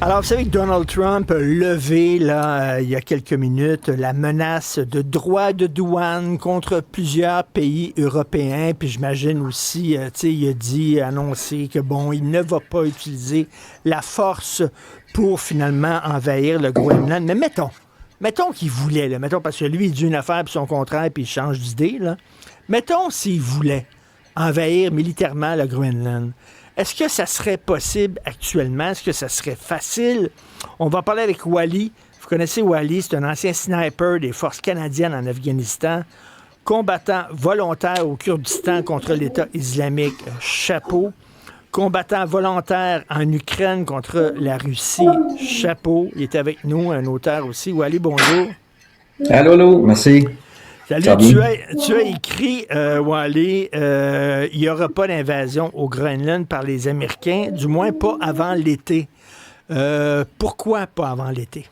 Alors, vous savez que Donald Trump a levé, là, il y a quelques minutes, la menace de droits de douane contre plusieurs pays européens. Puis j'imagine aussi, tu sais, il a dit, annoncé que, bon, il ne va pas utiliser la force pour finalement envahir le Groenland. Mais mettons qu'il voulait, là, mettons, parce que lui, il dit une affaire, puis son contraire, puis il change d'idée, là. Mettons s'il voulait envahir militairement le Groenland. Est-ce que ça serait possible actuellement? Est-ce que ça serait facile? On va parler avec Wally. Vous connaissez Wally, c'est un ancien sniper des forces canadiennes en Afghanistan, combattant volontaire au Kurdistan contre l'État islamique. Chapeau. Combattant volontaire en Ukraine contre la Russie. Chapeau. Il est avec nous, un auteur aussi. Wally, bonjour. Allô, allô, merci. Salut, Ça va bien? tu as écrit, Wally, il n'y aura pas d'invasion au Groenland par les Américains, du moins pas avant l'été. Pourquoi pas avant l'été?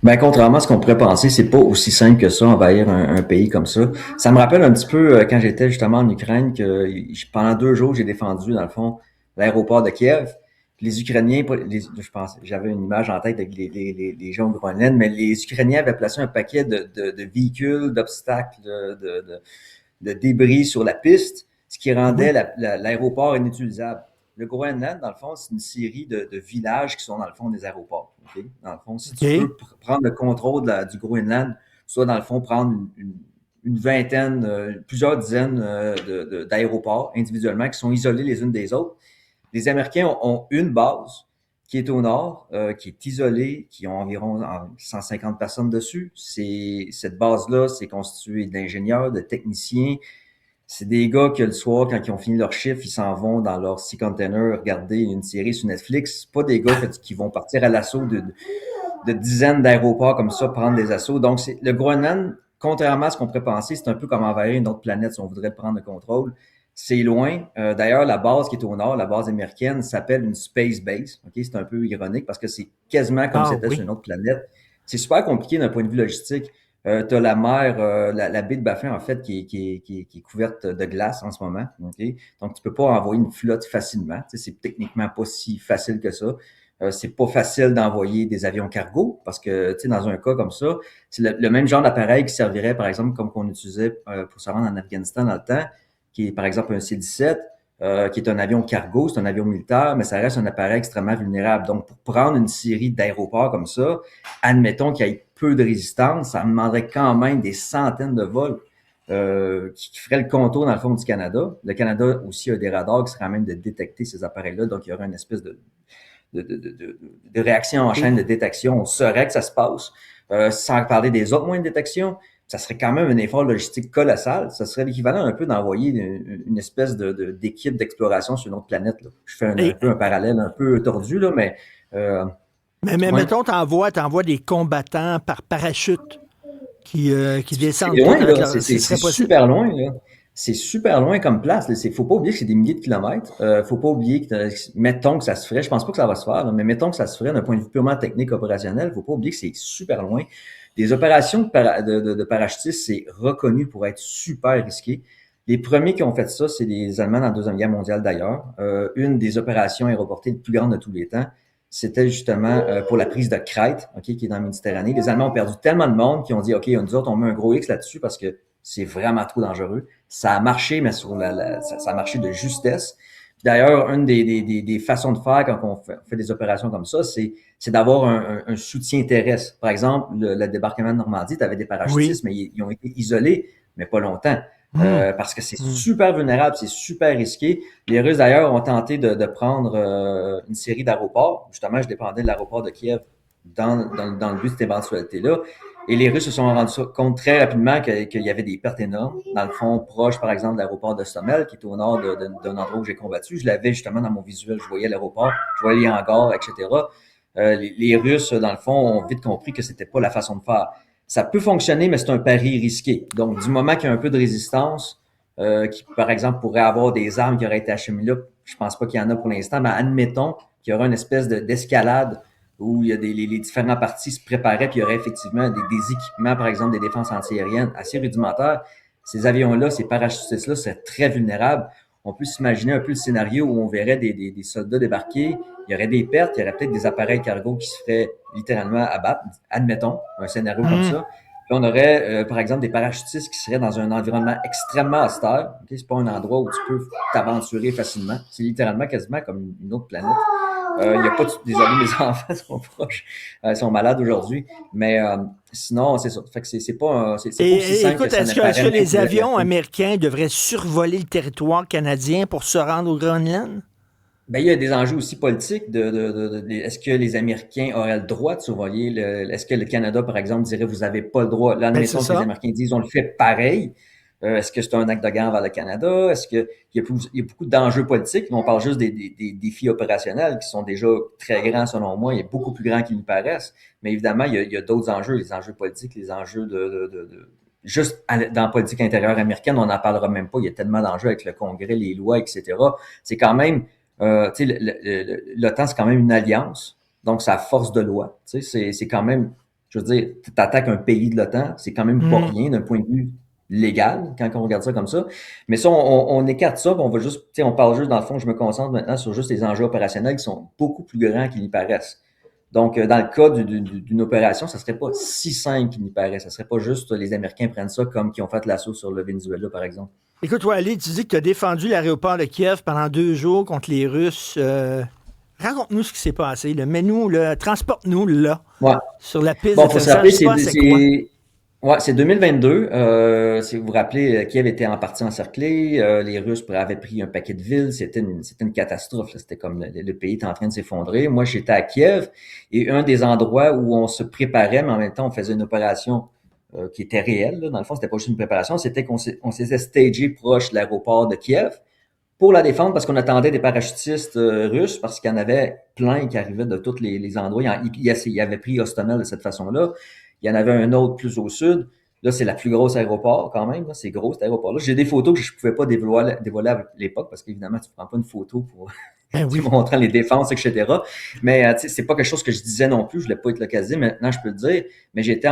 Ben, contrairement à ce qu'on pourrait penser, c'est pas aussi simple que ça, envahir un pays comme ça. Ça me rappelle un petit peu quand j'étais justement en Ukraine que pendant 2 jours, j'ai défendu, dans le fond, l'aéroport de Kiev. Puis les Ukrainiens, je pense, j'avais une image en tête avec les gens au Groenland, mais les Ukrainiens avaient placé un paquet de véhicules, d'obstacles, de débris sur la piste, ce qui rendait Oui. l'aéroport inutilisable. Le Groenland, dans le fond, c'est une série de villages qui sont dans le fond des aéroports. Okay? Dans le fond, si tu OK. veux prendre le contrôle du Groenland, soit dans le fond prendre une vingtaine, plusieurs dizaines d'aéroports individuellement qui sont isolés les unes des autres. Les Américains ont une base qui est au nord, qui est isolée, qui ont environ 150 personnes dessus. Cette base-là, c'est constitué d'ingénieurs, de techniciens. C'est des gars que le soir, quand ils ont fini leur chiffre, ils s'en vont dans leur Sea Container regarder une série sur Netflix. C'est pas des gars qui vont partir à l'assaut de dizaines d'aéroports comme ça, prendre des assauts. Donc, le Groenland, contrairement à ce qu'on pourrait penser, c'est un peu comme envahir une autre planète si on voudrait prendre le contrôle. C'est loin. D'ailleurs, la base qui est au nord, la base américaine, s'appelle une Space Base. Okay? C'est un peu ironique parce que c'est quasiment comme si Ah c'était sur oui. une autre planète. C'est super compliqué d'un point de vue logistique. Tu as la mer, la baie de Baffin, en fait, qui est couverte de glace en ce moment. Okay? Donc, tu peux pas envoyer une flotte facilement. Tu sais, c'est techniquement pas si facile que ça. C'est pas facile d'envoyer des avions cargo parce que, tu sais, dans un cas comme ça, c'est le même genre d'appareil qui servirait, par exemple, comme qu'on utilisait pour se rendre en Afghanistan dans le temps, qui est, par exemple, un C-17, qui est un avion cargo, c'est un avion militaire, mais ça reste un appareil extrêmement vulnérable. Donc, pour prendre une série d'aéroports comme ça, admettons qu'il y ait peu de résistance, ça demanderait quand même des centaines de vols qui feraient le contour dans le fond du Canada. Le Canada aussi a des radars qui seraient à même de détecter ces appareils-là, donc il y aurait une espèce de réaction en chaîne de détection. On saurait que ça se passe. Sans parler des autres moyens de détection, ça serait quand même un effort logistique colossal. Ça serait l'équivalent un peu d'envoyer une espèce d'équipe d'exploration sur une autre planète. Là. Je fais un Et, peu un parallèle un peu tordu, là, mais euh, mais ouais. mettons, t'envoies des combattants par parachute qui C'est descendent tout loin, avec là. leur... Ce C'est serait possible? super loin, là. C'est super loin comme place. Là. Faut pas oublier que c'est des milliers de kilomètres. Faut pas oublier mettons que ça se ferait. Je pense pas que ça va se faire, là, mais mettons que ça se ferait d'un point de vue purement technique opérationnel. Faut pas oublier que c'est super loin. Des opérations de parachutistes, c'est reconnu pour être super risqué. Les premiers qui ont fait ça, c'est les Allemands dans la Deuxième Guerre mondiale d'ailleurs. Une des opérations aéroportées les plus grandes de tous les temps, c'était justement pour la prise de Crète, okay, qui est dans la Méditerranée. Les Allemands ont perdu tellement de monde qu'ils ont dit, OK, nous autres, on met un gros X là-dessus parce que c'est vraiment trop dangereux. Ça a marché, mais ça a marché de justesse. Puis d'ailleurs, une des façons de faire quand on fait des opérations comme ça, c'est d'avoir un soutien terrestre. Par exemple, le débarquement de Normandie, tu avais des Oui. parachutistes, mais ils ont été isolés, mais pas longtemps. Hum, Parce que c'est hum. super vulnérable, c'est super risqué. Les Russes, d'ailleurs, ont tenté de prendre une série d'aéroports. Justement, je dépendais de l'aéroport de Kiev dans le but de cette éventualité-là. Et les Russes se sont rendus compte très rapidement qu'il y avait des pertes énormes. Dans le fond, proche, par exemple, de l'aéroport de Stomel, qui est au nord d'un endroit où j'ai combattu. Je l'avais justement dans mon visuel. Je voyais l'aéroport, je voyais les hangars, etc. Les Russes, dans le fond, ont vite compris que c'était pas la façon de faire. Ça peut fonctionner, mais c'est un pari risqué. Donc, du moment qu'il y a un peu de résistance, qui, par exemple, pourrait avoir des armes qui auraient été acheminées là, je pense pas qu'il y en a pour l'instant, mais admettons qu'il y aura une espèce d'escalade où il y a les différents partis se préparaient, puis il y aurait effectivement des équipements, par exemple, des défenses antiaériennes assez rudimentaires. Ces avions-là, ces parachutistes-là, c'est très vulnérable. on peut s'imaginer un peu le scénario où on verrait des soldats débarquer, il y aurait des pertes, il y aurait peut-être des appareils cargo qui se feraient littéralement abattre, admettons, un scénario comme Hum. ça. Puis on aurait, par exemple, des parachutistes qui seraient dans un environnement extrêmement austère. Okay? C'est pas un endroit où tu peux t'aventurer facilement. C'est littéralement quasiment comme une autre planète. Il y a pas désolé, mes enfants sont proches, sont malades aujourd'hui, mais sinon, c'est ça. Fait que c'est pas, c'est pas aussi simple que Écoute, ça est-ce que n'apparaît les pour avions l'être. américains devraient survoler le territoire canadien pour se rendre au Groenland? Ben, il y a des enjeux aussi politiques est-ce que les Américains auraient le droit de survoler est-ce que le Canada, par exemple, dirait vous avez pas le droit. Là, Ben, c'est admettons que les ça. Américains disent on le fait pareil. Est-ce que c'est un acte de guerre vers le Canada? Est-ce que il y a beaucoup d'enjeux politiques? On parle juste des défis opérationnels qui sont déjà très grands selon moi, et beaucoup plus grands qu'ils nous paraissent. Mais évidemment, il y a d'autres enjeux, les enjeux politiques, les enjeux juste dans la politique intérieure américaine, on n'en parlera même pas. Il y a tellement d'enjeux avec le Congrès, les lois, etc. C'est quand même tu sais, l'OTAN, c'est quand même une alliance, donc ça a force de loi. Tu sais, c'est quand même, je veux dire, tu attaques un pays de l'OTAN, c'est quand même pas Hum. rien d'un point de vue légal quand on regarde ça comme ça. Mais ça, on écarte ça, puis on va juste, tu sais, on parle juste, dans le fond, je me concentre maintenant sur juste les enjeux opérationnels qui sont beaucoup plus grands qu'ils n'y paraissent. Donc, dans le cas d'une opération, ça serait pas si simple qu'il n'y paraît. Ça serait pas juste les Américains prennent ça comme qui ont fait l'assaut sur le Venezuela, par exemple. Écoute, Wally, tu dis que tu as défendu l'aéroport de Kiev pendant 2 jours contre les Russes. Raconte-nous ce qui s'est passé. Là. Mets-nous, là, transporte-nous là, Ouais. sur la piste Bon, faut se d'atterrissage. rappeler, L'histoire, c'est quoi? ouais, c'est 2022. Si vous vous rappelez, Kiev était en partie encerclé. Les Russes avaient pris un paquet de villes. C'était une catastrophe. Là. C'était comme le pays était en train de s'effondrer. Moi, j'étais à Kiev et un des endroits où on se préparait, mais en même temps, on faisait une opération qui était réelle. Là. Dans le fond, c'était pas juste une préparation. C'était on s'était stagé proche de l'aéroport de Kiev pour la défendre parce qu'on attendait des parachutistes russes parce qu'il y en avait plein qui arrivaient de tous les endroits. Il avait pris Hostomel de cette façon-là. Il y en avait un autre plus au sud. Là, c'est la plus grosse aéroport quand même. Là. C'est gros cet aéroport-là. J'ai des photos que je ne pouvais pas dévoiler à l'époque parce qu'évidemment, tu ne prends pas une photo pour Ben tu oui. montrant les défenses, etc. Mais c'est pas quelque chose que je disais non plus. Je ne voulais pas être localisé. Maintenant, je peux le dire. Mais j'étais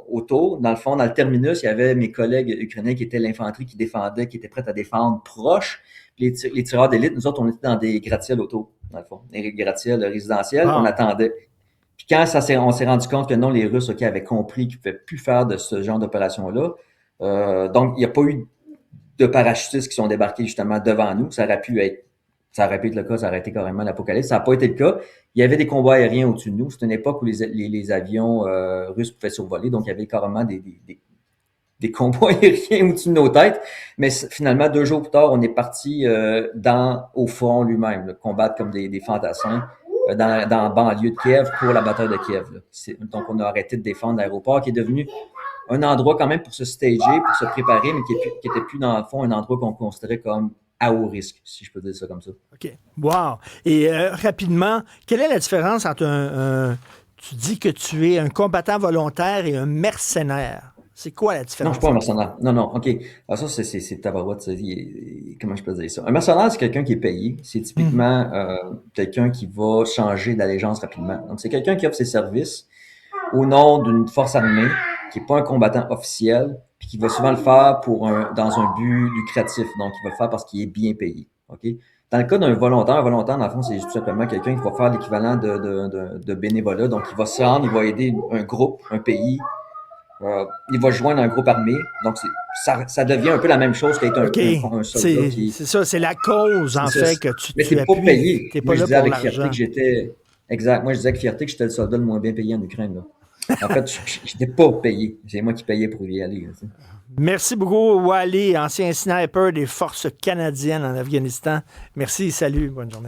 autour. Dans le fond, dans le terminus, il y avait mes collègues ukrainiens qui étaient l'infanterie qui défendait, qui étaient prêts à défendre proche. Puis les tireurs d'élite, nous autres, on était dans des gratte-ciels autour, dans le fond. Des gratte-ciels résidentiels. On Ah. attendait. Puis quand on s'est rendu compte que non, les Russes avaient compris qu'ils ne pouvaient plus faire de ce genre d'opération-là. Donc, il n'y a pas eu de parachutistes qui sont débarqués justement devant nous. Ça aurait pu être le cas, ça aurait été carrément l'apocalypse. Ça n'a pas été le cas. Il y avait des combats aériens au-dessus de nous. C'était une époque où les avions russes pouvaient survoler, donc il y avait carrément des combats aériens au-dessus de nos têtes. Mais finalement, 2 jours plus tard, on est parti au front lui-même, là, combattre comme des fantassins dans la banlieue de Kiev pour la bataille de Kiev. Là. Donc, on a arrêté de défendre l'aéroport qui est devenu un endroit quand même pour se stager, pour se préparer, mais qui était plus dans le fond un endroit qu'on considérait comme à haut risque, si je peux dire ça comme ça. OK. Wow. Et rapidement, quelle est la différence entre tu dis que tu es un combattant volontaire et un mercenaire? C'est quoi la Non, je suis différence pas un entre ça? mercenaire. Non, non, OK. Alors ça, c'est tabarouette. Ça. Comment je peux dire ça? Un mercenaire, c'est quelqu'un qui est payé. C'est Mhm. typiquement quelqu'un qui va changer d'allégeance rapidement. Donc, c'est quelqu'un qui offre ses services au nom d'une force armée, qui n'est pas un combattant officiel, puis qui va souvent le faire dans un but lucratif. Donc, il va le faire parce qu'il est bien payé. OK? Dans le cas d'un volontaire, un volontaire, dans le fond, c'est tout simplement quelqu'un qui va faire l'équivalent de bénévolat. Donc, il va se rendre, il va aider un groupe, un pays. Il va joindre un groupe armé. Donc, ça devient un peu la même chose qu'être OK. un soldat qui. C'est ça, c'est la cause, en C'est ça. fait, que Mais tu t'es pas appuies. payé. Tu n'es pas Moi, je là disais pour avec fierté l'argent. que j'étais. Exact. Moi, je disais avec fierté que j'étais le soldat le moins bien payé en Ukraine. Là. En fait, je n'étais pas payé. C'est moi qui payais pour y aller. Là, Merci beaucoup, Wally, ancien sniper des forces canadiennes en Afghanistan. Merci, salut, bonne journée.